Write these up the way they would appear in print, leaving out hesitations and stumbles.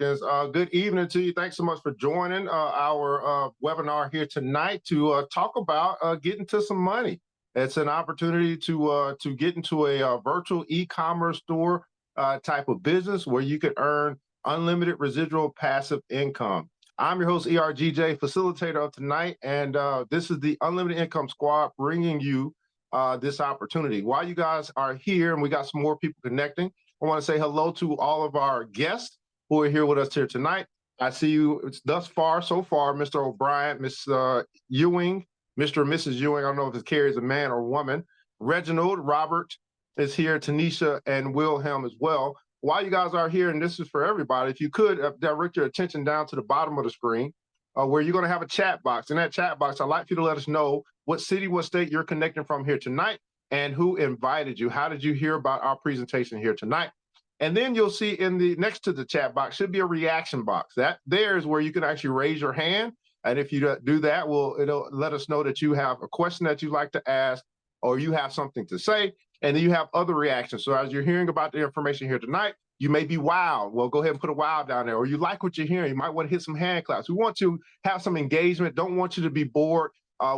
Tompkins. Good evening to you. Thanks so much for joining our webinar here tonight to talk about getting to some money. It's an opportunity to get into a virtual e-commerce store type of business where you could earn unlimited residual passive income. I'm your host, ERGJ, facilitator of tonight, and this is the Unlimited Income Squad bringing you this opportunity. While you guys are here and we got some more people connecting, I want to say hello to all of our guests who are here with us here tonight. I see you so far, Mr. O'Brien, Miss Ewing, Mr. and Mrs. Ewing. I don't know if it carries a man or woman. Reginald, Robert is here, Tanisha, and Wilhelm as well. While you guys are here, and this is for everybody, if you could direct your attention down to the bottom of the screen where you're going to have a chat box. In that chat box, I'd like for you to let us know what city, what state you're connecting from here tonight and who invited you. How did you hear about our presentation here tonight? And then you'll see in the next to the chat box should be a reaction box. That there is where you can actually raise your hand. And if you do that, it'll let us know that you have a question that you'd like to ask or you have something to say. And then you have other reactions. So as you're hearing about the information here tonight, you may be wowed. Well, go ahead and put a wow down there. Or you like what you're hearing, you might want to hit some hand claps. We want to have some engagement. Don't want you to be bored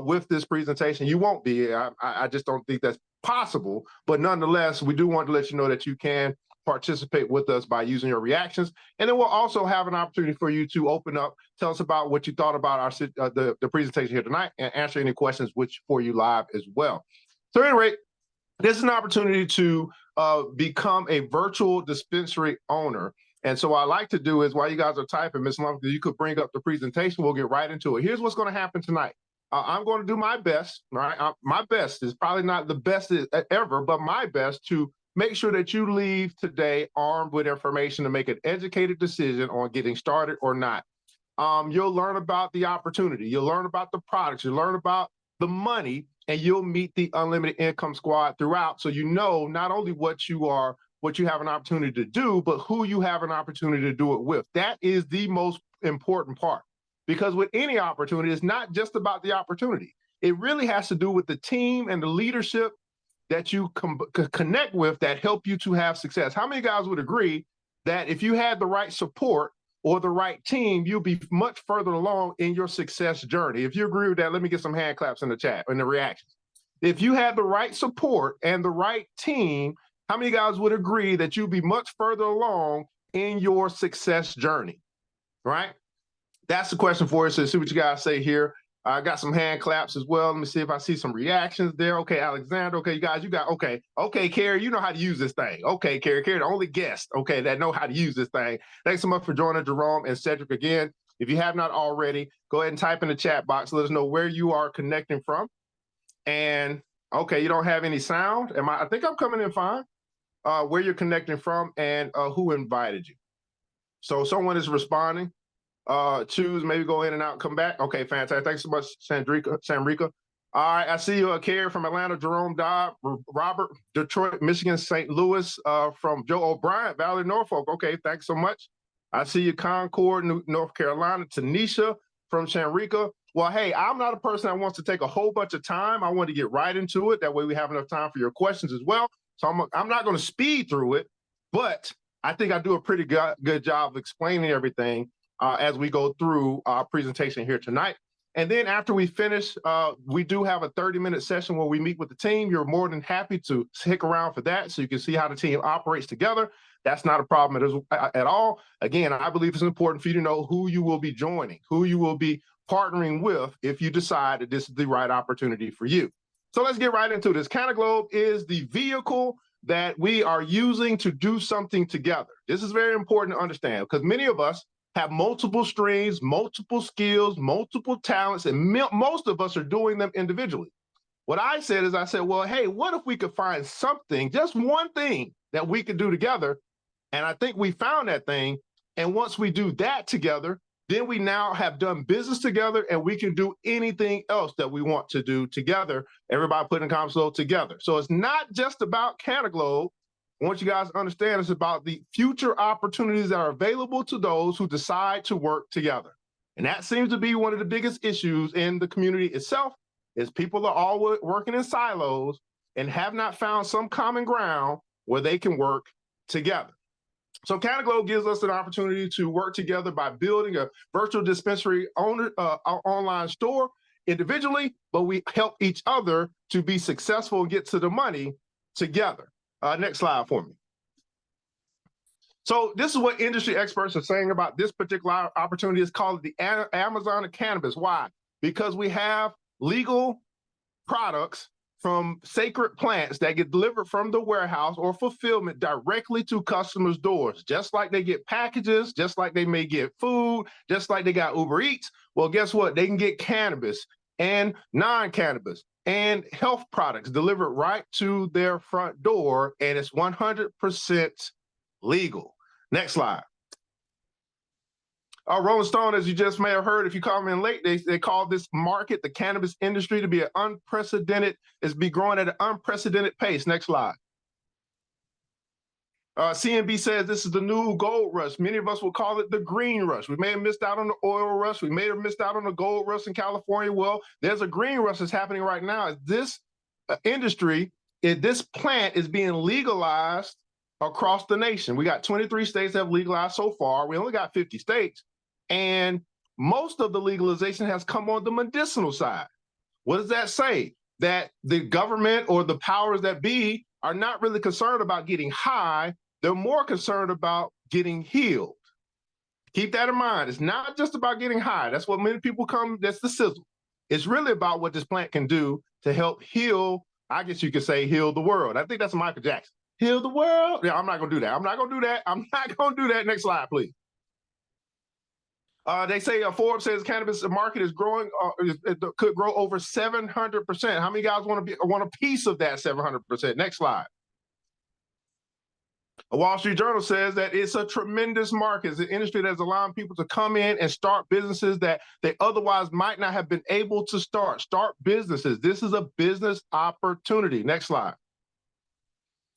with this presentation. You won't be. I just don't think that's possible. But nonetheless, we do want to let you know that you can participate with us by using your reactions. And then we'll also have an opportunity for you to open up, tell us about what you thought about our the presentation here tonight and answer any questions for you live as well. So at any rate, this is an opportunity to become a virtual dispensary owner. And so what I like to do is while you guys are typing, Ms. Lumpkin, you could bring up the presentation. We'll get right into it. Here's what's going to happen tonight. I'm going to do my best, right? My best is probably not the best ever, but my best to make sure that you leave today armed with information to make an educated decision on getting started or not. You'll learn about the opportunity. You'll learn about the products. You'll learn about the money, and you'll meet the Unlimited Income Squad throughout. So you know not only what you have an opportunity to do, but who you have an opportunity to do it with. That is the most important part. Because with any opportunity, it's not just about the opportunity. It really has to do with the team and the leadership that you connect with that help you to have success. How many guys would agree that if you had the right support or the right team, you'll be much further along in your success journey? If you agree with that, let me get some hand claps in the chat, in the reactions. If you had the right support and the right team, how many guys would agree that you'll be much further along in your success journey, right? That's the question for us. So see what you guys say here. I got some hand claps as well. Let me see if I see some reactions there. Okay, Alexander. Okay, you guys, okay. Okay, Carrie, you know how to use this thing. Okay, Carrie, the only guest, okay, that know how to use this thing. Thanks so much for joining Jerome and Cedric again. If you have not already, go ahead and type in the chat box. Let us know where you are connecting from. And okay, you don't have any sound. I think I'm coming in fine. Where you're connecting from and who invited you. So someone is responding. Choose, maybe go in and out, come back. Okay, fantastic. Thanks so much, Samrika. All right, I see you, Carrie from Atlanta, Jerome Dodd, Robert, Detroit, Michigan, St. Louis, from Joe O'Brien, Valley, Norfolk. Okay, thanks so much. I see you, Concord, North Carolina, Tanisha from Shanrika. Well, hey, I'm not a person that wants to take a whole bunch of time. I want to get right into it. That way we have enough time for your questions as well. So I'm not going to speed through it, but I think I do a pretty good job of explaining everything as we go through our presentation here tonight. And then after we finish, we do have a 30-minute session where we meet with the team. You're more than happy to stick around for that so you can see how the team operates together. That's not a problem at all. Again, I believe it's important for you to know who you will be joining, who you will be partnering with if you decide that this is the right opportunity for you. So let's get right into this. CannaGlobe is the vehicle that we are using to do something together. This is very important to understand because many of us have multiple streams, multiple skills, multiple talents, and most of us are doing them individually. What I said, well, hey, what if we could find something, just one thing that we could do together? And I think we found that thing. And once we do that together, then we now have done business together and we can do anything else that we want to do together. Everybody put in the comments below together. So it's not just about CannaGlobe. I want you guys to understand it's about the future opportunities that are available to those who decide to work together. And that seems to be one of the biggest issues in the community itself, is people are all working in silos and have not found some common ground where they can work together. So CannaGlobe gives us an opportunity to work together by building a virtual dispensary online store individually, but we help each other to be successful and get to the money together. Next slide for me. So this is what industry experts are saying about this particular opportunity. It's called the Amazon of cannabis. Why? Because we have legal products from sacred plants that get delivered from the warehouse or fulfillment directly to customers' doors, just like they get packages, just like they may get food, just like they got Uber Eats. Well, guess what? They can get cannabis and non-cannabis and health products delivered right to their front door, and it's 100% legal. Next slide. Rolling Stone, as you just may have heard, if you come in late, they call this market, the cannabis industry, to be an unprecedented, is be growing at an unprecedented pace. Next slide. CNB says this is the new gold rush. Many of us will call it the green rush. We may have missed out on the oil rush. We may have missed out on the gold rush in California. Well, there's a green rush that's happening right now. This industry, this plant is being legalized across the nation. We got 23 states that have legalized so far. We only got 50 states. And most of the legalization has come on the medicinal side. What does that say? That the government or the powers that be are not really concerned about getting high. They're more concerned about getting healed. Keep that in mind. It's not just about getting high. That's what many people come, that's the sizzle. It's really about what this plant can do to help heal, I guess you could say, heal the world. I think that's Michael Jackson. Heal the world. Yeah, I'm not going to do that. I'm not going to do that. I'm not going to do that. Next slide, please. They say Forbes says cannabis market is growing, it could grow over 700%. How many guys want a piece of that 700%? Next slide. A Wall Street Journal says that it's a tremendous market. It's an industry that's allowing people to come in and start businesses that they otherwise might not have been able to start businesses. This is a business opportunity. Next slide.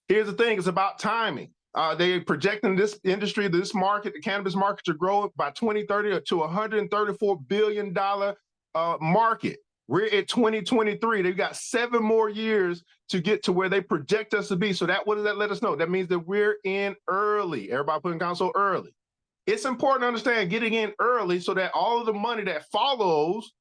Here's the thing, it's about timing. They're projecting this industry, this market, the cannabis market, to grow by 2030 to $134 billion market. We're at 2023. They've got 7 more years to get to where they project us to be. So what does that let us know? That means that we're in early. Everybody putting console early. It's important to understand getting in early so that all of the money that follows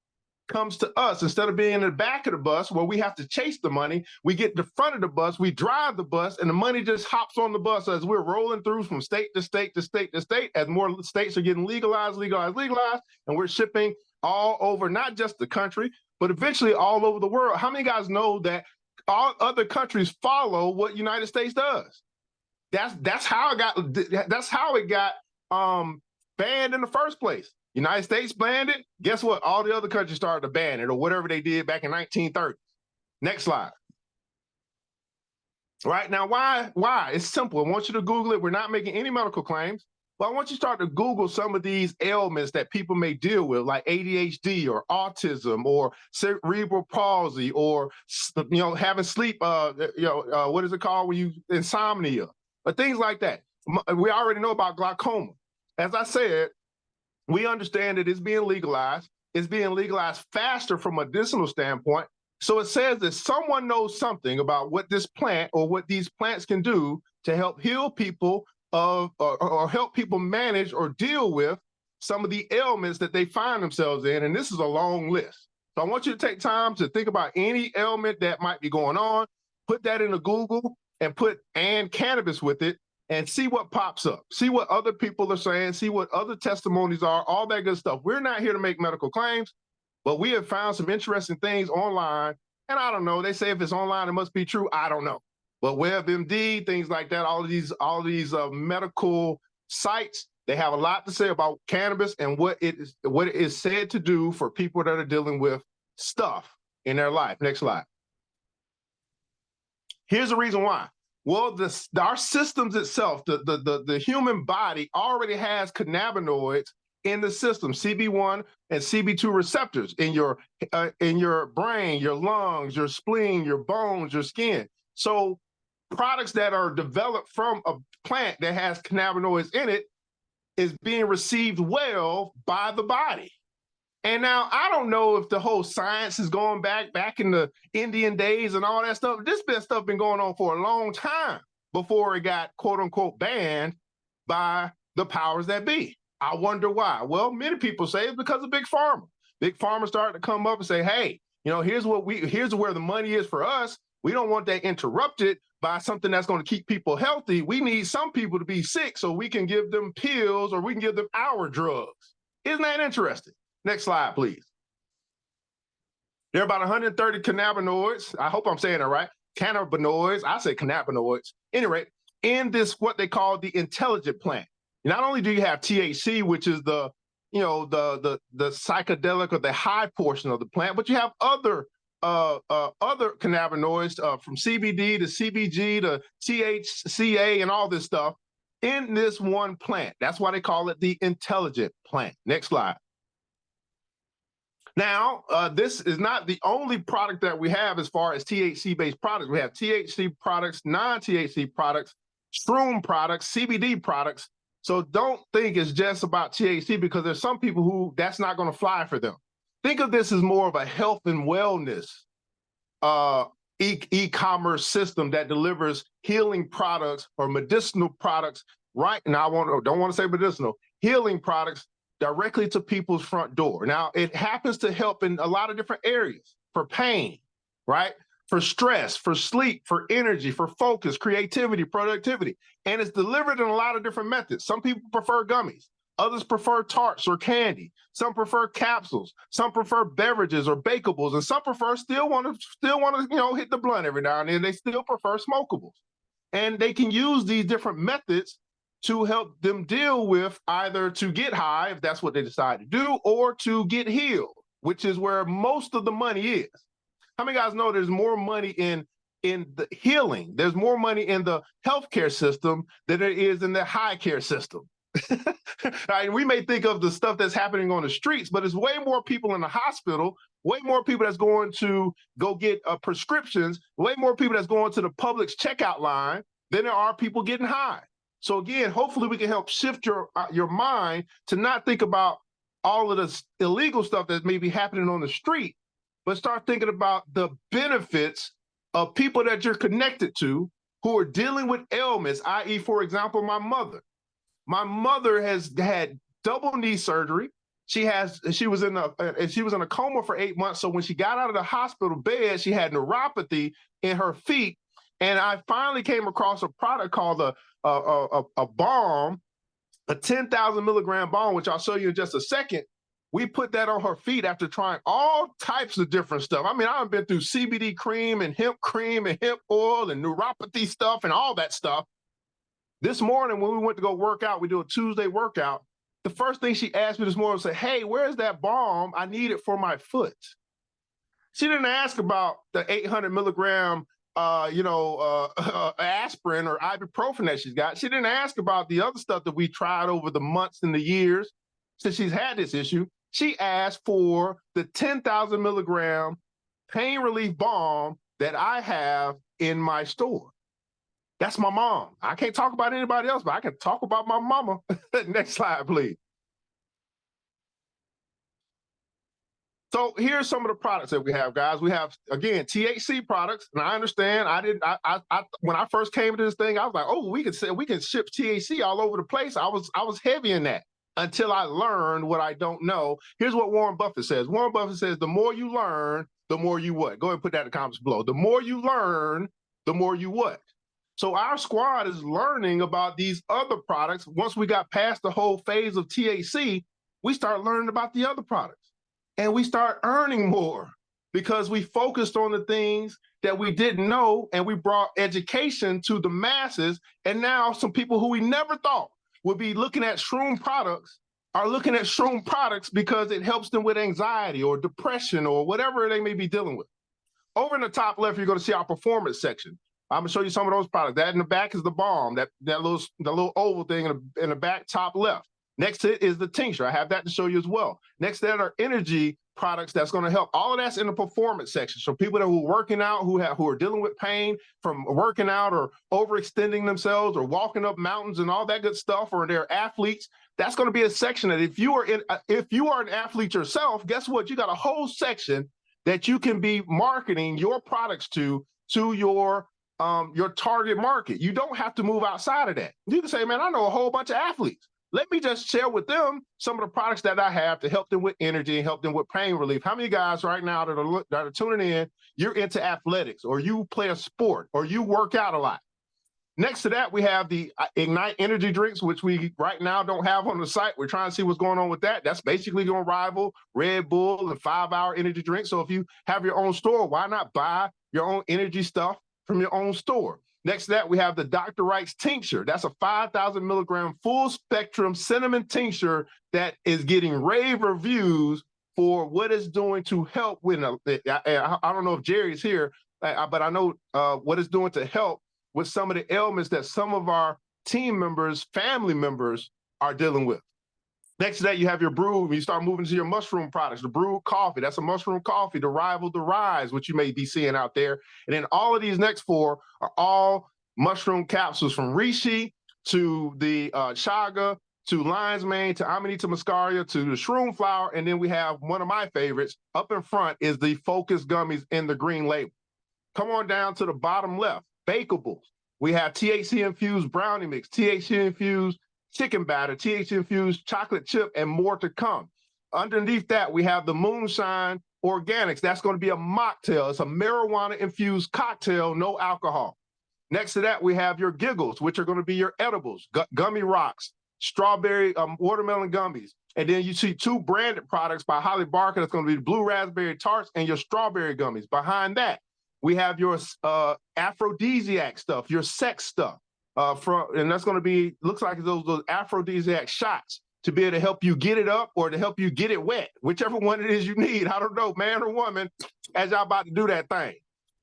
comes to us. Instead of being in the back of the bus where we have to chase the money, we get the front of the bus, we drive the bus, and the money just hops on the bus as we're rolling through from state to state to state to state, as more states are getting legalized, and we're shipping all over, not just the country, but eventually all over the world. How many guys know that all other countries follow what United States does? That's how it got banned in the first place. United States banned it. Guess what? All the other countries started to ban it, or whatever they did back in 1930. Next slide. Right now, why? It's simple. I want you to Google it. We're not making any medical claims, but I want you to start to Google some of these ailments that people may deal with, like ADHD or autism or cerebral palsy, or having sleep. What is it called when you insomnia, or things like that. We already know about glaucoma. As I said, we understand that it's being legalized. It's being legalized faster from a medicinal standpoint. So it says that someone knows something about what this plant or what these plants can do to help heal people or help people manage or deal with some of the ailments that they find themselves in. And this is a long list. So I want you to take time to think about any ailment that might be going on, put that into Google and put "and cannabis" with it, and see what pops up, see what other people are saying, see what other testimonies are, all that good stuff. We're not here to make medical claims, but we have found some interesting things online. And I don't know, they say if it's online, it must be true. I don't know. But WebMD, things like that, all of these medical sites, they have a lot to say about cannabis and what it is said to do for people that are dealing with stuff in their life. Next slide. Here's the reason why. Well, our systems itself, the human body already has cannabinoids in the system, CB1 and CB2 receptors in your brain, your lungs, your spleen, your bones, your skin. So products that are developed from a plant that has cannabinoids in it is being received well by the body. And now I don't know if the whole science is going back in the Indian days and all that stuff. This stuff been going on for a long time before it got quote unquote banned. by the powers that be. I wonder why. Well, many people say it's because of Big Pharma. Big Pharma started to come up and say, hey, here's where the money is for us. We don't want that interrupted by something that's going to keep people healthy. We need some people to be sick so we can give them pills or we can give them our drugs. Isn't that interesting? Next slide, please. There are about 130 cannabinoids. I hope I'm saying it right. Cannabinoids. I say cannabinoids. Anyway, in this, what they call the intelligent plant. Not only do you have THC, which is the psychedelic or the high portion of the plant, but you have other cannabinoids from CBD to CBG to THCA and all this stuff in this one plant. That's why they call it the intelligent plant. Next slide. Now, this is not the only product that we have as far as THC-based products. We have THC products, non-THC products, shroom products, CBD products. So don't think it's just about THC because there's some people who that's not going to fly for them. Think of this as more of a health and wellness e-commerce system that delivers healing products or medicinal products right now. Don't want to say medicinal, healing products directly to people's front door. Now, it happens to help in a lot of different areas for pain, right? For stress, for sleep, for energy, for focus, creativity, productivity. And it's delivered in a lot of different methods. Some people prefer gummies. Others prefer tarts or candy. Some prefer capsules. Some prefer beverages or bakables. And some still want to hit the blunt every now and then. They still prefer smokables. And they can use these different methods to help them deal with either to get high, if that's what they decide to do, or to get healed, which is where most of the money is. How many guys know there's more money in the healing? There's more money in the healthcare system than there is in the high care system. Right? We may think of the stuff that's happening on the streets, but there's way more people in the hospital, way more people that's going to go get prescriptions, way more people that's going to the Publix checkout line than there are people getting high. So again, hopefully we can help shift your mind to not think about all of this illegal stuff that may be happening on the street, but start thinking about the benefits of people that you're connected to who are dealing with ailments, i.e., for example, my mother. My mother has had double knee surgery. She was in a coma for 8 months. So when she got out of the hospital bed, she had neuropathy in her feet. And I finally came across a product called a balm, a 10,000 milligram balm, which I'll show you in just a second. We put that on her feet after trying all types of different stuff. I mean, I've been through CBD cream and hemp oil and neuropathy stuff and all that stuff. This morning, when we went to go work out, we do a Tuesday workout. The first thing she asked me this morning was, hey, where's that balm? I need it for my foot. She didn't ask about the 800 milligram aspirin or ibuprofen that she's got. She didn't ask about the other stuff that we tried over the months and the years since she's had this issue. She asked for the 10,000 milligram pain relief balm that I have in my store. That's my mom. I can't talk about anybody else, but I can talk about my mama. Next slide, please. So here's some of the products that we have, guys. We have, again, THC products. And I understand when I first came to this thing, I was like, oh, we can ship THC all over the place. I was heavy in that until I learned what I don't know. Here's what Warren Buffett says. Warren Buffett says, the more you learn, the more you what? Go ahead and put that in the comments below. The more you learn, the more you what? So our squad is learning about these other products. Once we got past the whole phase of THC, we start learning about the other products. And we start earning more because we focused on the things that we didn't know, and we brought education to the masses. And now some people who we never thought would be looking at shroom products are looking at shroom products because it helps them with anxiety or depression or whatever they may be dealing with. Over in the top left, you're going to see our performance section. I'm going to show you some of those products. That in the back is the balm, the little oval thing in the back top left. Next to it is the tincture. I have that to show you as well. Next to that are energy products that's going to help. All of that's in the performance section. So people that are working out, who are dealing with pain from working out or overextending themselves or walking up mountains and all that good stuff, or they're athletes, that's going to be a section that if you are an athlete yourself, guess what? You got a whole section that you can be marketing your products to your your target market. You don't have to move outside of that. You can say, man, I know a whole bunch of athletes. Let me just share with them some of the products that I have to help them with energy and help them with pain relief. How many guys right now that are tuning in, you're into athletics, or you play a sport, or you work out a lot? Next to that, we have the Ignite energy drinks, which we right now don't have on the site. We're trying to see what's going on with that. That's basically going to rival Red Bull and 5-hour energy drinks. So if you have your own store, why not buy your own energy stuff from your own store? Next to that, we have the Dr. Wright's tincture. That's a 5,000 milligram full spectrum cinnamon tincture that is getting rave reviews for what it's doing to help with, I don't know if Jerry's here, but I know what it's doing to help with some of the ailments that some of our team members, family members are dealing with. Next to that, you have your brew. You start moving to your mushroom products, the brewed coffee. That's a mushroom coffee to rival the Rise, which you may be seeing out there. And then all of these next four are all mushroom capsules, from reishi to the chaga to lion's mane to amanita muscaria to the shroom flower. And then we have one of my favorites up in front is the Focus gummies in the green label. Come on down to the bottom left, bakables. We have THC-infused brownie mix, THC-infused chicken batter, THC-infused chocolate chip, and more to come. Underneath that, we have the Moonshine Organics. That's going to be a mocktail. It's a marijuana-infused cocktail, no alcohol. Next to that, we have your Giggles, which are going to be your edibles, gummy rocks, strawberry watermelon gummies. And then you see two branded products by Holly Barker. That's going to be the blue raspberry tarts and your strawberry gummies. Behind that, we have your aphrodisiac stuff, your sex stuff. And that's going to be, looks like those aphrodisiac shots to be able to help you get it up or to help you get it wet, whichever one it is you need. I don't know, man or woman, as y'all about to do that thing.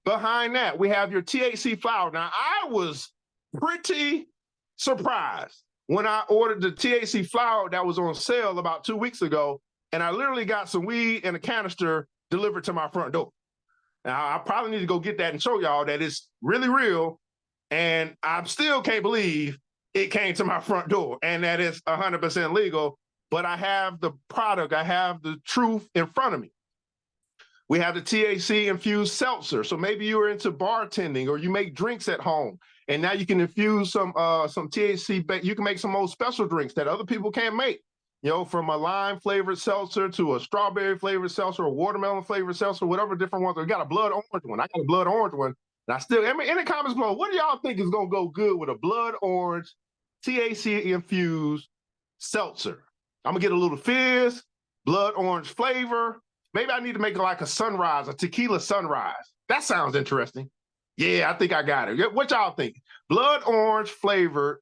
Behind that, we have your THC flower. Now, I was pretty surprised when I ordered the THC flower that was on sale about 2 weeks ago, and I literally got some weed and a canister delivered to my front door. Now, I probably need to go get that and show y'all that it's really real, and I still can't believe it came to my front door and that it's 100% legal, but I have the product, I have the truth in front of me. We have the THC-infused seltzer. So maybe you are into bartending or you make drinks at home, and now you can infuse some THC. You can make some old special drinks that other people can't make. You know, from a lime-flavored seltzer to a strawberry-flavored seltzer, a watermelon-flavored seltzer, whatever different ones. We got a blood orange one. I got a blood orange one. And I still, I mean, in the comments below, what do y'all think is going to go good with a blood orange THC-infused seltzer? I'm going to get a little fizz, blood orange flavor. Maybe I need to make it like a sunrise, a tequila sunrise. That sounds interesting. Yeah, I think I got it. What y'all think? Blood orange flavored,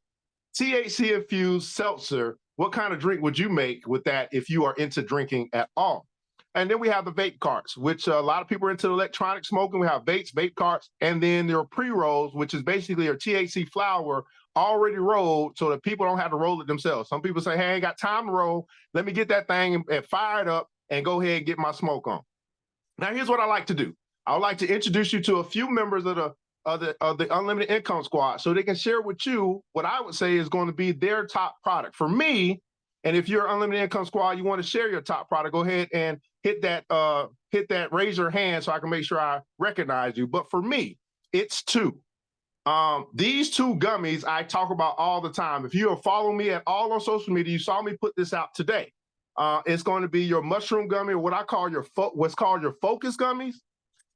THC-infused seltzer. What kind of drink would you make with that if you are into drinking at all? And then we have the vape carts, which a lot of people are into electronic smoking. We have vapes, vape carts, and then there are pre-rolls, which is basically your THC flower already rolled so that people don't have to roll it themselves. Some people say, hey, I ain't got time to roll. Let me get that thing and fire it up and go ahead and get my smoke on. Now, here's what I like to do. I would like to introduce you to a few members of the Unlimited Income Squad so they can share with you what I would say is going to be their top product. For me, and if you're Unlimited Income Squad, you want to share your top product, go ahead and hit that raise your hand so I can make sure I recognize you. But for me, it's two. These two gummies I talk about all the time. If you are following me at all on social media, you saw me put this out today. It's going to be your mushroom gummy, or what I call what's called your focus gummies,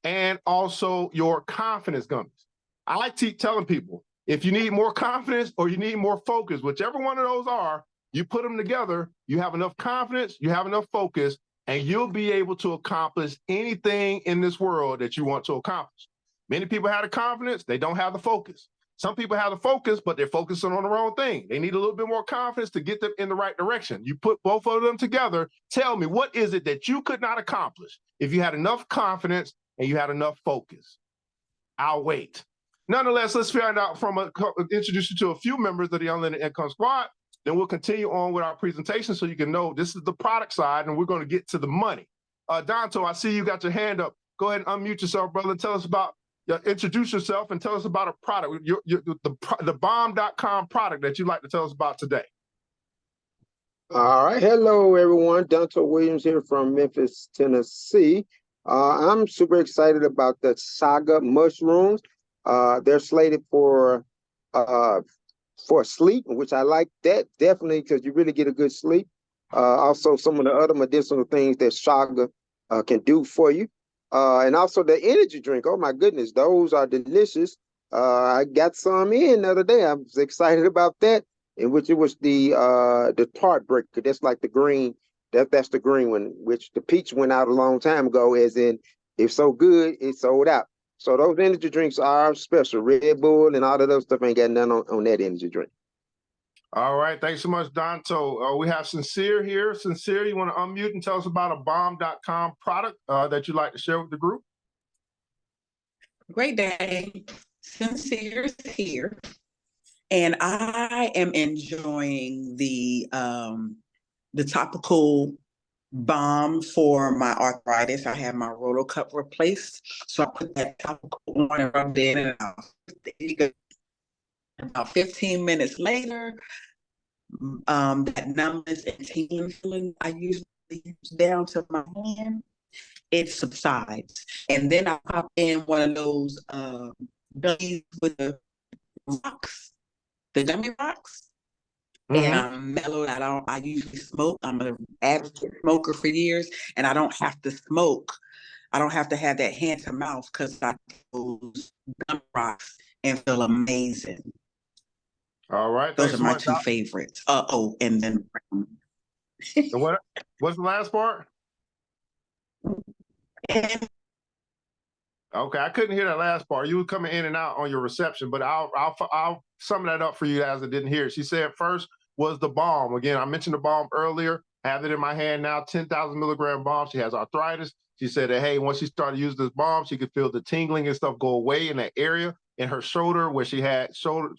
and also your confidence gummies. I like to keep telling people, if you need more confidence or you need more focus, whichever one of those are, you put them together, you have enough confidence, you have enough focus, and you'll be able to accomplish anything in this world that you want to accomplish. Many people have the confidence, they don't have the focus. Some people have the focus, but they're focusing on the wrong thing. They need a little bit more confidence to get them in the right direction. You put both of them together, tell me, what is it that you could not accomplish if you had enough confidence and you had enough focus? I'll wait. Nonetheless, let's find out introduce you to a few members of the Unlimited Income Squad. Then we'll continue on with our presentation so you can know this is the product side, and we're going to get to the money. Donto, I see you got your hand up. Go ahead and unmute yourself, brother, and tell us about, introduce yourself and tell us about a product, the bomb.com product that you'd like to tell us about today. All right. Hello, everyone. Donto Williams here from Memphis, Tennessee. I'm super excited about the Saga mushrooms. They're slated for sleep, which I like that definitely because you really get a good sleep. Also, some of the other medicinal things that Chaga can do for you, and also the energy drink. Oh my goodness, those are delicious. I got some in the other day. I was excited about that. In which it was the tart breaker. That's like the green. That's the green one. Which the peach went out a long time ago. As in, it's so good, it's sold out. So those energy drinks are special. Red Bull and all of those stuff ain't got none on that energy drink. All right. Thanks so much, Donto. We have Sincere here. Sincere, you want to unmute and tell us about a bomb.com product that you'd like to share with the group? Great day. Sincere's here. And I am enjoying the topical balm for my arthritis. I had my roto cup replaced. So I put that topical on and rubbed it in, and about 15 minutes later, that numbness and tingling feeling I usually use down to my hand, it subsides. And then I pop in one of those gummies with the rocks, the gummy rocks. Mm-hmm. And I'm mellowed. I usually smoke. I'm an avid smoker for years, and I don't have to smoke. I don't have to have that hand to mouth because I those gum rocks and feel amazing. All right. Those are my two favorites. And then what's the last part? And Okay, I couldn't hear that last part. You were coming in and out on your reception, but I'll sum that up for you as I didn't hear it. She said first was the balm. Again, I mentioned the balm earlier. I have it in my hand now, 10,000 milligram balm. She has arthritis. She said that, hey, once she started using this balm, she could feel the tingling and stuff go away in that area in her shoulder where she had shoulder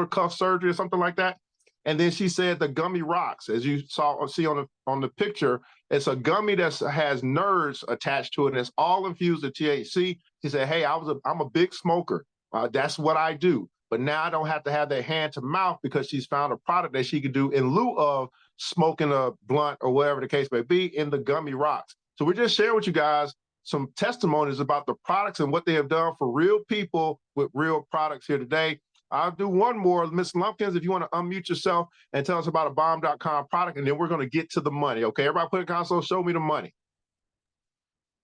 cuff surgery or something like that. And then she said the gummy rocks, as you see on the picture, it's a gummy that has nerves attached to it, and it's all infused with THC. She said, hey, I'm a big smoker. That's what I do. But now I don't have to have that hand to mouth because she's found a product that she could do in lieu of smoking a blunt or whatever the case may be in the gummy rocks. So we're just sharing with you guys some testimonies about the products and what they have done for real people with real products here today. I'll do one more. Ms. Lumpkins, if you want to unmute yourself and tell us about a bomb.com product, and then we're going to get to the money. Okay, everybody put a console, show me the money.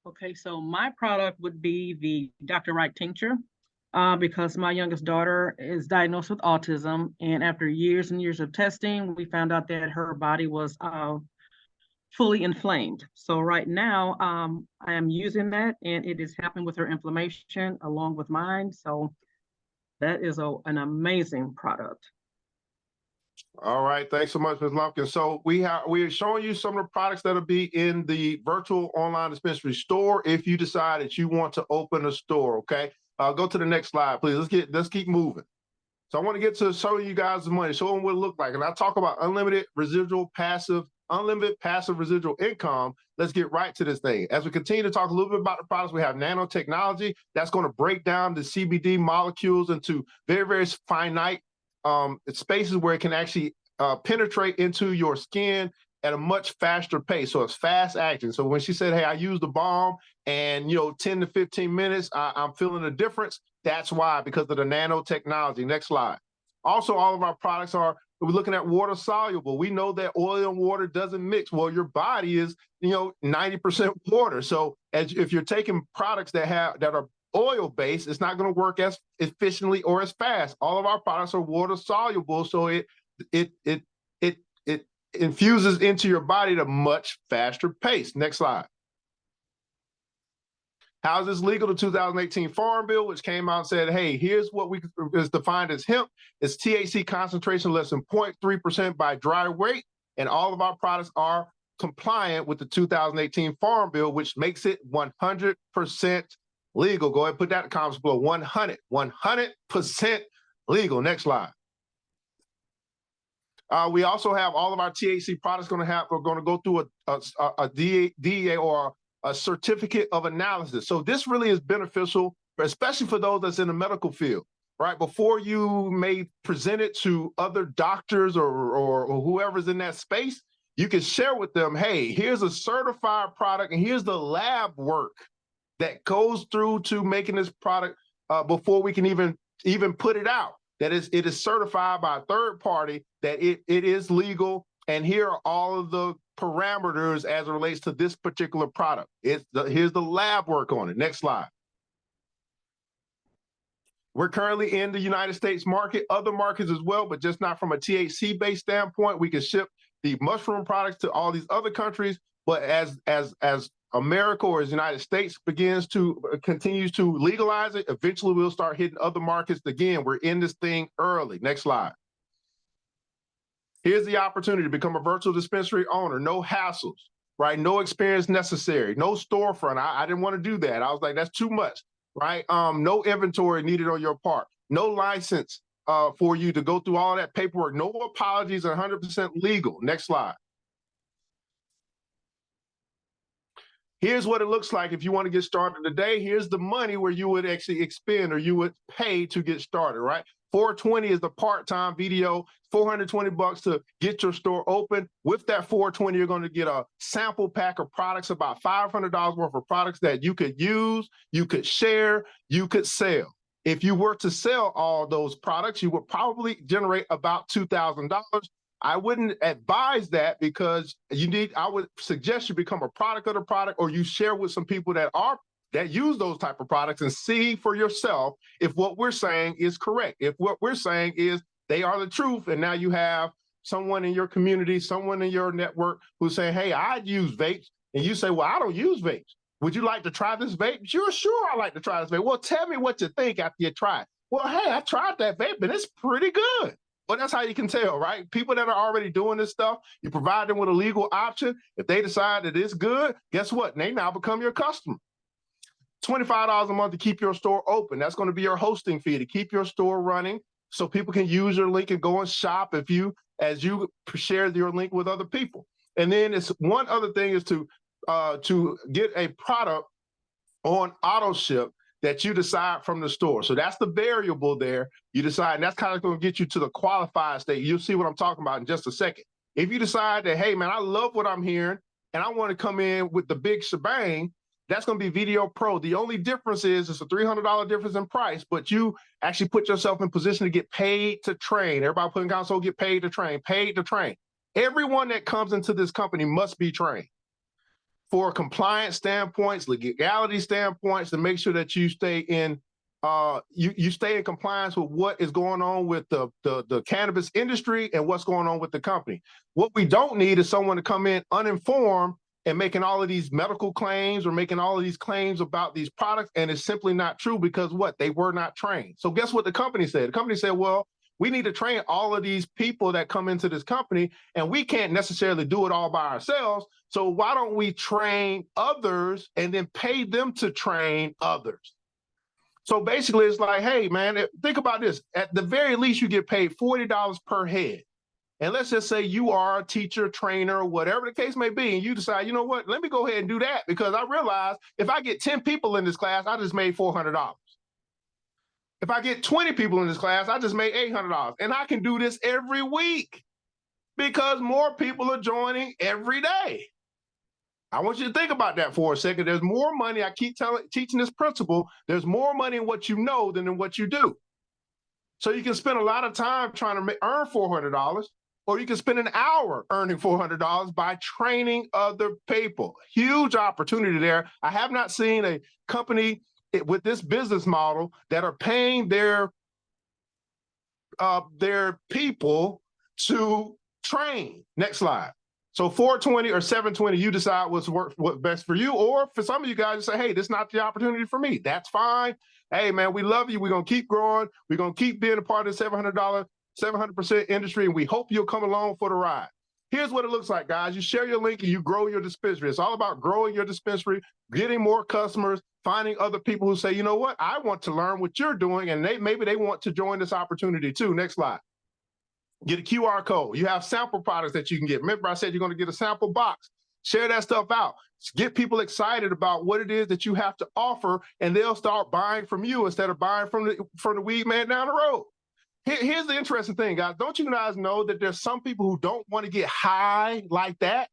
Okay, so my product would be the Dr. Wright tincture because my youngest daughter is diagnosed with autism. And after years and years of testing, we found out that her body was fully inflamed. So right now, I am using that, and it is helping with her inflammation along with mine. So that is an amazing product. All right, thanks so much, Ms. Lumpkin. So we're showing you some of the products that'll be in the virtual online dispensary store if you decide that you want to open a store. Okay, go to the next slide, please. Let's keep moving. So I want to get to showing you guys the money, showing what it looked like, and I talk about unlimited passive residual income. Let's get right to this thing. As we continue to talk a little bit about the products, we have nanotechnology that's going to break down the CBD molecules into very, very finite spaces where it can actually penetrate into your skin at a much faster pace. So it's fast acting. So when she said, hey, I used the balm and 10 to 15 minutes, I'm feeling a difference. That's why, because of the nanotechnology. Next slide. Also, all of our products we're looking at water soluble. We know that oil and water doesn't mix. Well, your body is, 90% water. So if you're taking products that are oil based, it's not going to work as efficiently or as fast. All of our products are water soluble, so it infuses into your body at a much faster pace. Next slide. How is this legal? The 2018 Farm Bill, which came out and said, hey, here's what is defined as hemp. It's THC concentration less than 0.3% by dry weight, and all of our products are compliant with the 2018 Farm Bill, which makes it 100% legal. Go ahead and put that in the comments below. 100% legal. Next slide. We also have all of our THC products we're going to go through a DEA or a certificate of analysis. So this really is beneficial, especially for those that's in the medical field, right? Before you may present it to other doctors or whoever's in that space, you can share with them, hey, here's a certified product and here's the lab work that goes through to making this product before we can even put it out. That is, it is certified by a third party that it is legal. And here are all of the parameters as it relates to this particular product. Here's the lab work on it. Next slide. We're currently in the United States market, other markets as well, but just not from a THC-based standpoint. We can ship the mushroom products to all these other countries, but as America or as the United States continues to legalize it, eventually we'll start hitting other markets. Again, we're in this thing early. Next slide. Here's the opportunity to become a virtual dispensary owner. No hassles, right? No experience necessary. No storefront. I didn't want to do that. I was like, that's too much. Right? No inventory needed on your part. No license for you to go through all that paperwork. No apologies, 100% legal. Next slide. Here's what it looks like if you want to get started today. Here's the money where you would actually expend or you would pay to get started, right? $420 is the part-time video, $420 to get your store open. With that $420, you're going to get a sample pack of products, about $500 worth of products that you could use, you could share, you could sell. If you were to sell all those products, you would probably generate about $2,000. I wouldn't advise that because I would suggest you become a product of the product, or you share with some people that use those type of products and see for yourself if what we're saying is correct. If what we're saying is they are the truth, and now you have someone in your community, someone in your network who's saying, hey, I use vapes, and you say, well, I don't use vapes. Would you like to try this vape? You're sure I like to try this vape. Well, tell me what you think after you try it. Well, hey, I tried that vape and it's pretty good. Well, that's how you can tell, right? People that are already doing this stuff, you provide them with a legal option. If they decide that it's good, guess what? They now become your customer. $25 a month to keep your store open. That's going to be your hosting fee to keep your store running so people can use your link and go and shop as you share your link with other people. And then it's one other thing is to get a product on auto ship that you decide from the store. So that's the variable there. You decide, and that's kind of going to get you to the qualified state. You'll see what I'm talking about in just a second. If you decide that, hey, man, I love what I'm hearing, and I want to come in with the big shebang, that's going to be Video Pro. The only difference is it's a $300 difference in price, but you actually put yourself in position to get paid to train. Everybody putting console, get paid to train, paid to train. Everyone that comes into this company must be trained for compliance standpoints, legality standpoints, to make sure that you stay in you stay in compliance with what is going on with the cannabis industry and what's going on with the company. What we don't need is someone to come in uninformed and making all of these medical claims or making all of these claims about these products, and it's simply not true because what? They were not trained. So guess what the company said? The company said, well, we need to train all of these people that come into this company, and we can't necessarily do it all by ourselves. So why don't we train others and then pay them to train others? So basically it's like, hey, man, think about this. At the very least, you get paid $40 per head. And let's just say you are a teacher, trainer, whatever the case may be, and you decide, you know what, let me go ahead and do that because I realize if I get 10 people in this class, I just made $400. If I get 20 people in this class, I just made $800. And I can do this every week because more people are joining every day. I want you to think about that for a second. There's more money. I keep teaching this principle. There's more money in what you know than in what you do. So you can spend a lot of time trying to earn $400, or you can spend an hour earning $400 by training other people. Huge opportunity there. I have not seen a company with this business model that are paying their people to train. Next slide. So $420 or $720, you decide what's best for you. Or for some of you guys, you say, hey, this is not the opportunity for me. That's fine. Hey, man, we love you. We're going to keep growing. We're going to keep being a part of the $700% industry, and we hope you'll come along for the ride. Here's what it looks like, guys. You share your link and you grow your dispensary. It's all about growing your dispensary, getting more customers, finding other people who say, you know what, I want to learn what you're doing, and maybe they want to join this opportunity too. Next slide. Get a QR code. You have sample products that you can get. Remember, I said you're going to get a sample box. Share that stuff out. Get people excited about what it is that you have to offer, and they'll start buying from you instead of buying from the weed man down the road. Here's the interesting thing, guys. Don't you guys know that there's some people who don't want to get high like that?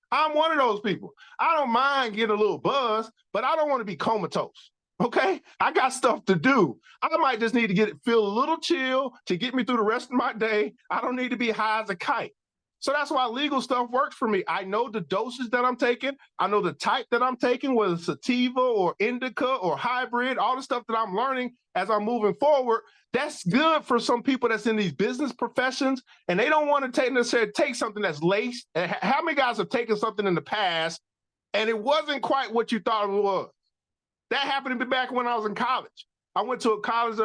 I'm one of those people. I don't mind getting a little buzz, but I don't want to be comatose. Okay, I got stuff to do. I might just need to feel a little chill to get me through the rest of my day. I don't need to be high as a kite. So that's why legal stuff works for me. I know the doses that I'm taking. I know the type that I'm taking, whether it's sativa or indica or hybrid, all the stuff that I'm learning as I'm moving forward. That's good for some people that's in these business professions, and they don't want to necessarily take something that's laced. How many guys have taken something in the past and it wasn't quite what you thought it was? That happened to me back when I was in college. I went to a college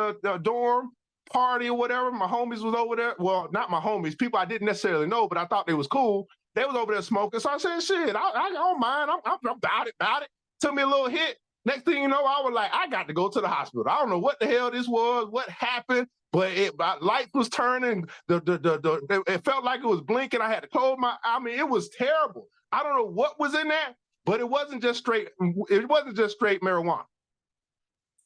dorm party or whatever. My homies was over there. Well, not my homies, people I didn't necessarily know, but I thought they was cool. They was over there smoking. So I said, shit, I don't mind. I'm about it. Took me a little hit. Next thing you know, I was like, I got to go to the hospital. I don't know what the hell this was, what happened, but my light was turning. It felt like it was blinking. I had to close it was terrible. I don't know what was in that. But it wasn't just straight marijuana.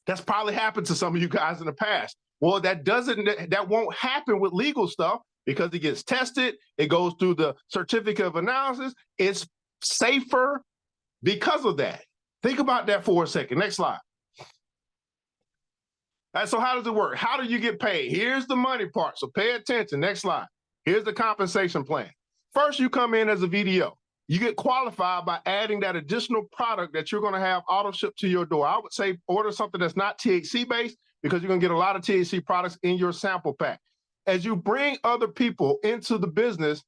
That's probably happened to some of you guys in the past. Well, that won't happen with legal stuff because it gets tested. It goes through the certificate of analysis. It's safer because of that. Think about that for a second. Next slide. All right, so how does it work? How do you get paid? Here's the money part. So pay attention. Next slide. Here's the compensation plan. First, you come in as a VDO. You get qualified by adding that additional product that you're going to have auto shipped to your door. I would say order something that's not THC based because you're going to get a lot of THC products in your sample pack. As you bring other people into the business,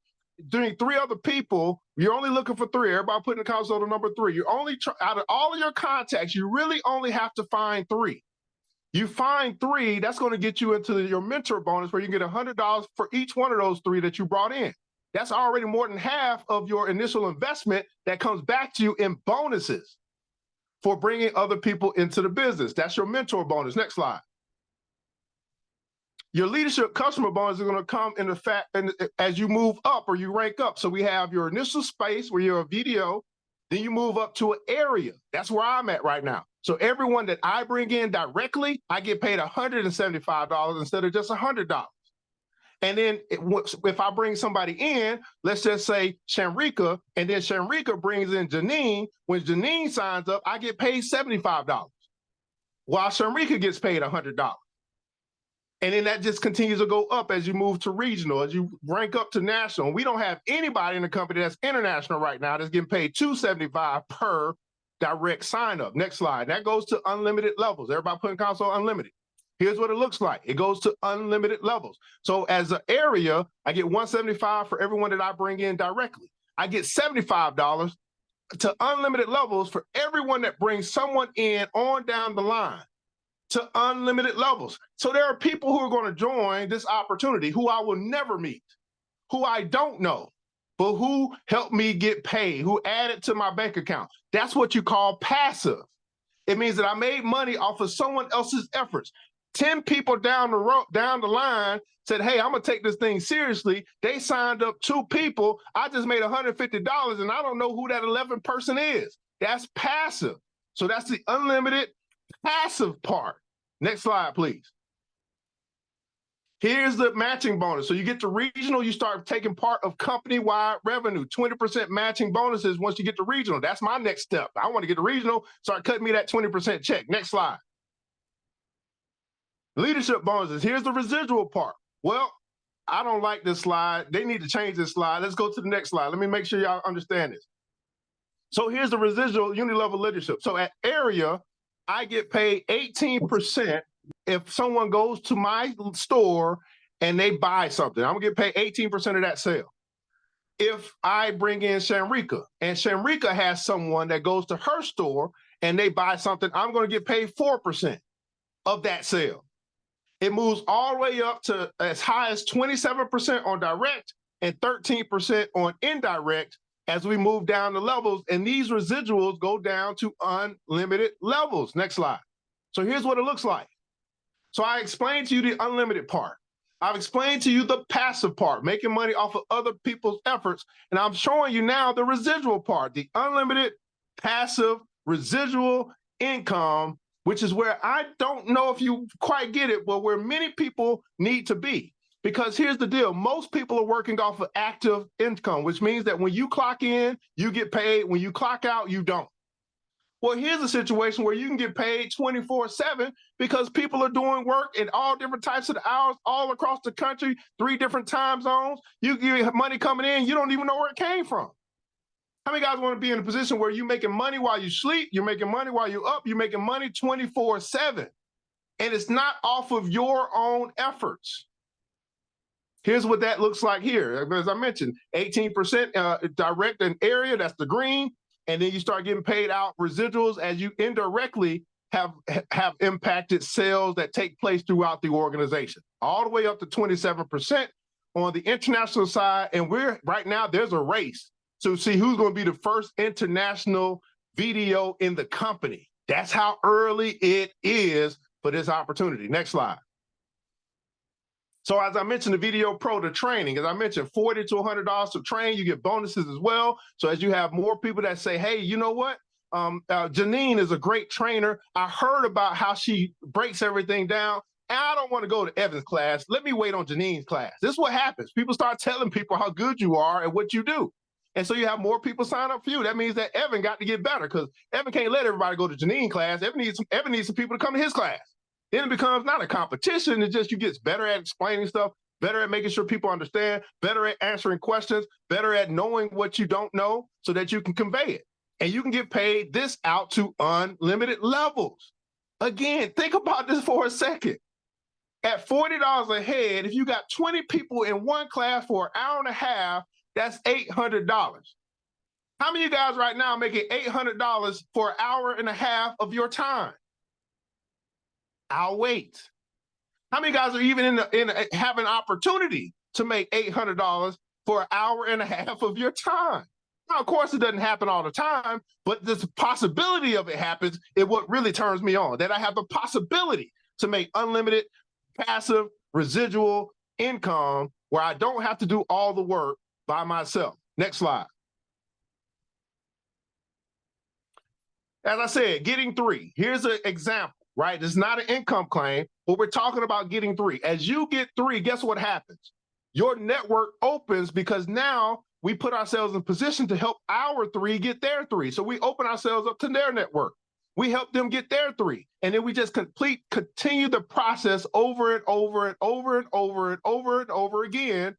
doing 3 other people, you're only looking for 3. Everybody put in the console number 3. You're only out of all of your contacts, you really only have to find 3. You find 3, that's going to get you into your mentor bonus where you get $100 for each one of those 3 that you brought in. That's already more than half of your initial investment that comes back to you in bonuses for bringing other people into the business. That's your mentor bonus. Next slide. Your leadership customer bonus is going to come in effect as you move up or you rank up. So we have your initial space where you're a VDO, then you move up to an area. That's where I'm at right now. So everyone that I bring in directly, I get paid $175 instead of just $100. And then if I bring somebody in, let's just say Shanrika, and then Shanrika brings in Janine, when Janine signs up, I get paid $75, while Shanrika gets paid $100. And then that just continues to go up as you move to regional, as you rank up to national. We don't have anybody in the company that's international right now that's getting paid $275 per direct sign up. Next slide. That goes to unlimited levels. Everybody put in console unlimited. Here's what it looks like. It goes to unlimited levels. So as an area, I get $175 for everyone that I bring in directly. I get $75 to unlimited levels for everyone that brings someone in on down the line to unlimited levels. So there are people who are going to join this opportunity who I will never meet, who I don't know, but who helped me get paid, who added to my bank account. That's what you call passive. It means that I made money off of someone else's efforts. 10 people down the line said, hey, I'm going to take this thing seriously. They signed up 2 people. I just made $150, and I don't know who that 11th person is. That's passive. So that's the unlimited passive part. Next slide, please. Here's the matching bonus. So you get to regional, you start taking part of company-wide revenue, 20% matching bonuses once you get to regional. That's my next step. I want to get to regional, start cutting me that 20% check. Next slide. Leadership bonuses. Here's the residual part. Well, I don't like this slide. They need to change this slide. Let's go to the next slide. Let me make sure y'all understand this. So here's the residual unit-level leadership. So at area, I get paid 18% if someone goes to my store and they buy something. I'm going to get paid 18% of that sale. If I bring in Shanrika and Shanrika has someone that goes to her store and they buy something, I'm going to get paid 4% of that sale. It moves all the way up to as high as 27% on direct and 13% on indirect as we move down the levels, and these residuals go down to unlimited levels. Next slide. So here's what it looks like. So I explained to you the unlimited part. I've explained to you the passive part, making money off of other people's efforts, and I'm showing you now the residual part, the unlimited passive residual income, which is where I don't know if you quite get it, but where many people need to be. Because here's the deal, most people are working off of active income, which means that when you clock in, you get paid. When you clock out, you don't. Well, here's a situation where you can get paid 24/7 because people are doing work in all different types of hours all across the country, 3 different time zones. You get money coming in, you don't even know where it came from. How many guys want to be in a position where you're making money while you sleep, you're making money while you're up, you're making money 24/7, and it's not off of your own efforts? Here's what that looks like here. As I mentioned, 18% direct and area, that's the green. And then you start getting paid out residuals as you indirectly have impacted sales that take place throughout the organization, all the way up to 27% on the international side. And right now, there's a race to see who's going to be the first international video in the company. That's how early it is for this opportunity. Next slide. So as I mentioned, the Video Pro, the training, as I mentioned, $40 to $100 to train, you get bonuses as well. So as you have more people that say, hey, you know what? Janine is a great trainer. I heard about how she breaks everything down. And I don't want to go to Evan's class. Let me wait on Janine's class. This is what happens. People start telling people how good you are and what you do. And so you have more people sign up for you. That means that Evan got to get better because Evan can't let everybody go to Janine's class. Evan needs some people to come to his class. Then it becomes not a competition. It's just you get better at explaining stuff, better at making sure people understand, better at answering questions, better at knowing what you don't know so that you can convey it. And you can get paid this out to unlimited levels. Again, think about this for a second. At $40 a head, if you got 20 people in one class for an hour and a half, that's $800. How many of you guys right now are making $800 for an hour and a half of your time? I'll wait. How many guys are even have an opportunity to make $800 for an hour and a half of your time? Now, of course, it doesn't happen all the time, but the possibility of it happens is what really turns me on, that I have the possibility to make unlimited passive residual income where I don't have to do all the work by myself. Next slide. As I said, getting 3. Here's an example. Right? It's not an income claim, but we're talking about getting 3. As you get 3, guess what happens? Your network opens because now we put ourselves in position to help our 3 get their 3. So we open ourselves up to their network. We help them get their 3. And then we just continue the process over and over and over and over and over and over again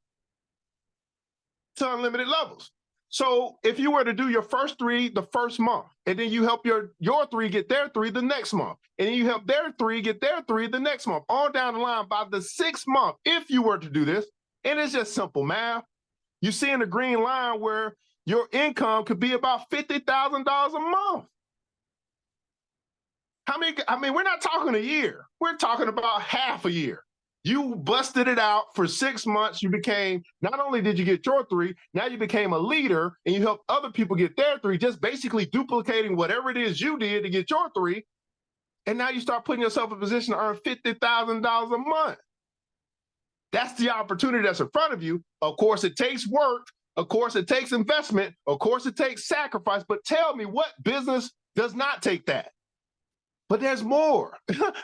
to unlimited levels. So if you were to do your first 3 the first month, and then you help your 3 get their 3 the next month, and then you help their 3 get their 3 the next month, on down the line by the 6th month, if you were to do this, and it's just simple math, you see in the green line where your income could be about $50,000 a month. We're not talking a year. We're talking about half a year. You busted it out for 6 months. You became, not only did you get your 3, now you became a leader and you helped other people get their 3, just basically duplicating whatever it is you did to get your 3. And now you start putting yourself in a position to earn $50,000 a month. That's the opportunity that's in front of you. Of course, it takes work. Of course, it takes investment. Of course, it takes sacrifice. But tell me, what business does not take that? But there's more.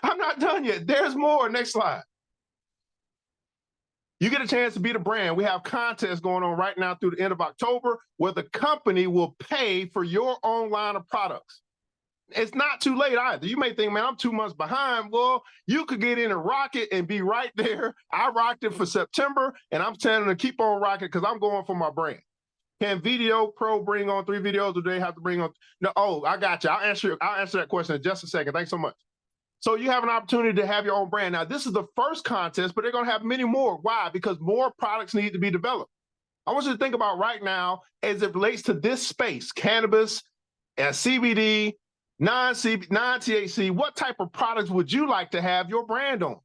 I'm not done yet. There's more. Next slide. You get a chance to be the brand. We have contests going on right now through the end of October where the company will pay for your own line of products. It's not too late either. You may think, man, I'm 2 months behind. Well, you could get in and rock it and be right there. I rocked it for September, and I'm telling to keep on rocking because I'm going for my brand. Can Video Pro bring on 3 videos? Or do they have to bring on? No. Oh, I got you. I'll answer that question in just a second. Thanks so much. So you have an opportunity to have your own brand. Now, this is the first contest, but they're going to have many more. Why? Because more products need to be developed. I want you to think about right now as it relates to this space, cannabis, CBD, non-THC, what type of products would you like to have your brand on?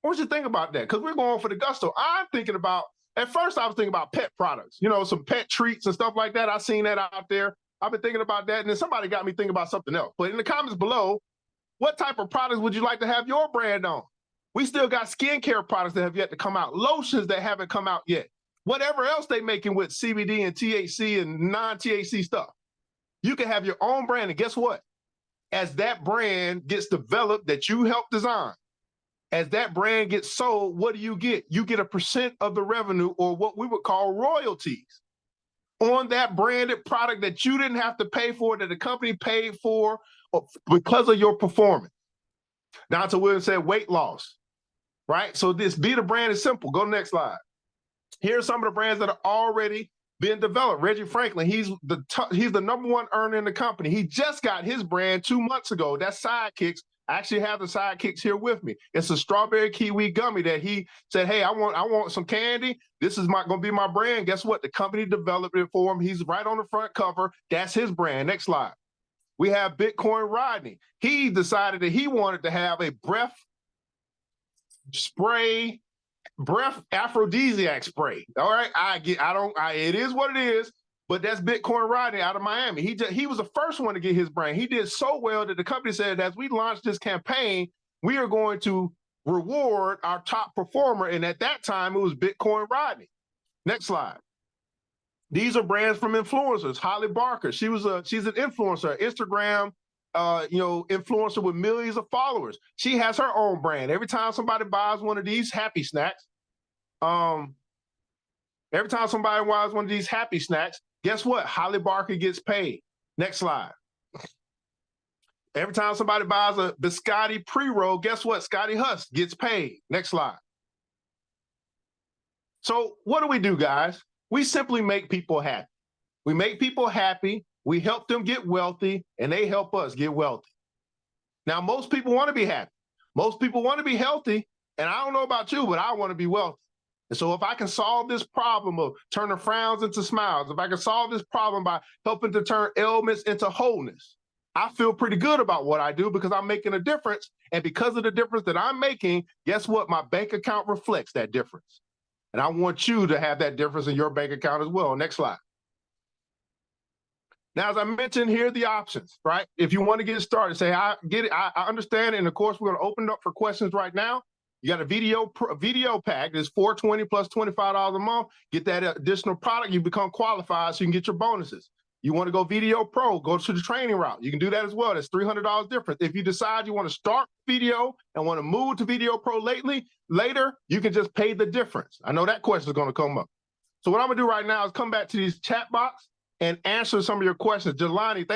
I want you to think about that because we're going for the gusto. I'm thinking about, at first I was thinking about pet products, some pet treats and stuff like that. I've seen that out there. I've been thinking about that. And then somebody got me thinking about something else. But in the comments below, what type of products would you like to have your brand on? We still got skincare products that have yet to come out, lotions that haven't come out yet, whatever else they're making with CBD and THC and non-THC stuff. You can have your own brand. And guess what? As that brand gets developed that you helped design, as that brand gets sold, what do? You get a % of the revenue, or what we would call royalties. on that branded product that you didn't have to pay for, that the company paid for because of your performance. Dr. Williams said weight loss, right? So this be the brand is simple. Go to the next slide. Here are some of the brands that are already being developed. Reggie Franklin, he's the #1 earner in the company. He just got his brand 2 months ago. That's Sidekicks. I actually have the Sidekicks here with me. It's a strawberry kiwi gummy that he said, hey, I want some candy. This is going to be my brand. Guess what? The company developed it for him. He's right on the front cover. That's his brand. Next slide. We have Bitcoin Rodney. He decided that he wanted to have a breath aphrodisiac spray. All right, it is what it is, but that's Bitcoin Rodney out of Miami. He was the first one to get his brand. He did so well that the company said, as we launched this campaign, we are going to reward our top performer. And at that time, it was Bitcoin Rodney. Next slide. These are brands from influencers. Holly Barker, she's an influencer, Instagram, influencer with millions of followers. She has her own brand. Every time somebody buys one of these Happy Snacks, guess what? Holly Barker gets paid. Next slide. Every time somebody buys a biscotti pre-roll, guess what? Scotty Huss gets paid. Next slide. So what do we do, guys? We simply make people happy. We make people happy. We help them get wealthy, and they help us get wealthy. Now, most people want to be happy. Most people want to be healthy, and I don't know about you, but I want to be wealthy. And so if I can solve this problem of turning frowns into smiles, if I can solve this problem by helping to turn ailments into wholeness, I feel pretty good about what I do because I'm making a difference. And because of the difference that I'm making, guess what? My bank account reflects that difference. And I want you to have that difference in your bank account as well. Next slide. Now, as I mentioned, here are the options, right? If you want to get started, say, I get it, I understand it. And of course, we're going to open it up for questions right now. You got a video pack. It's $420 plus $25 a month. Get that additional product. You become qualified so you can get your bonuses. You want to go Video Pro, go to the training route. You can do that as well. That's $300 difference. If you decide you want to start video and want to move to Video Pro later, you can just pay the difference. I know that question is going to come up. So what I'm going to do right now is come back to these chat box and answer some of your questions. Jelani, thank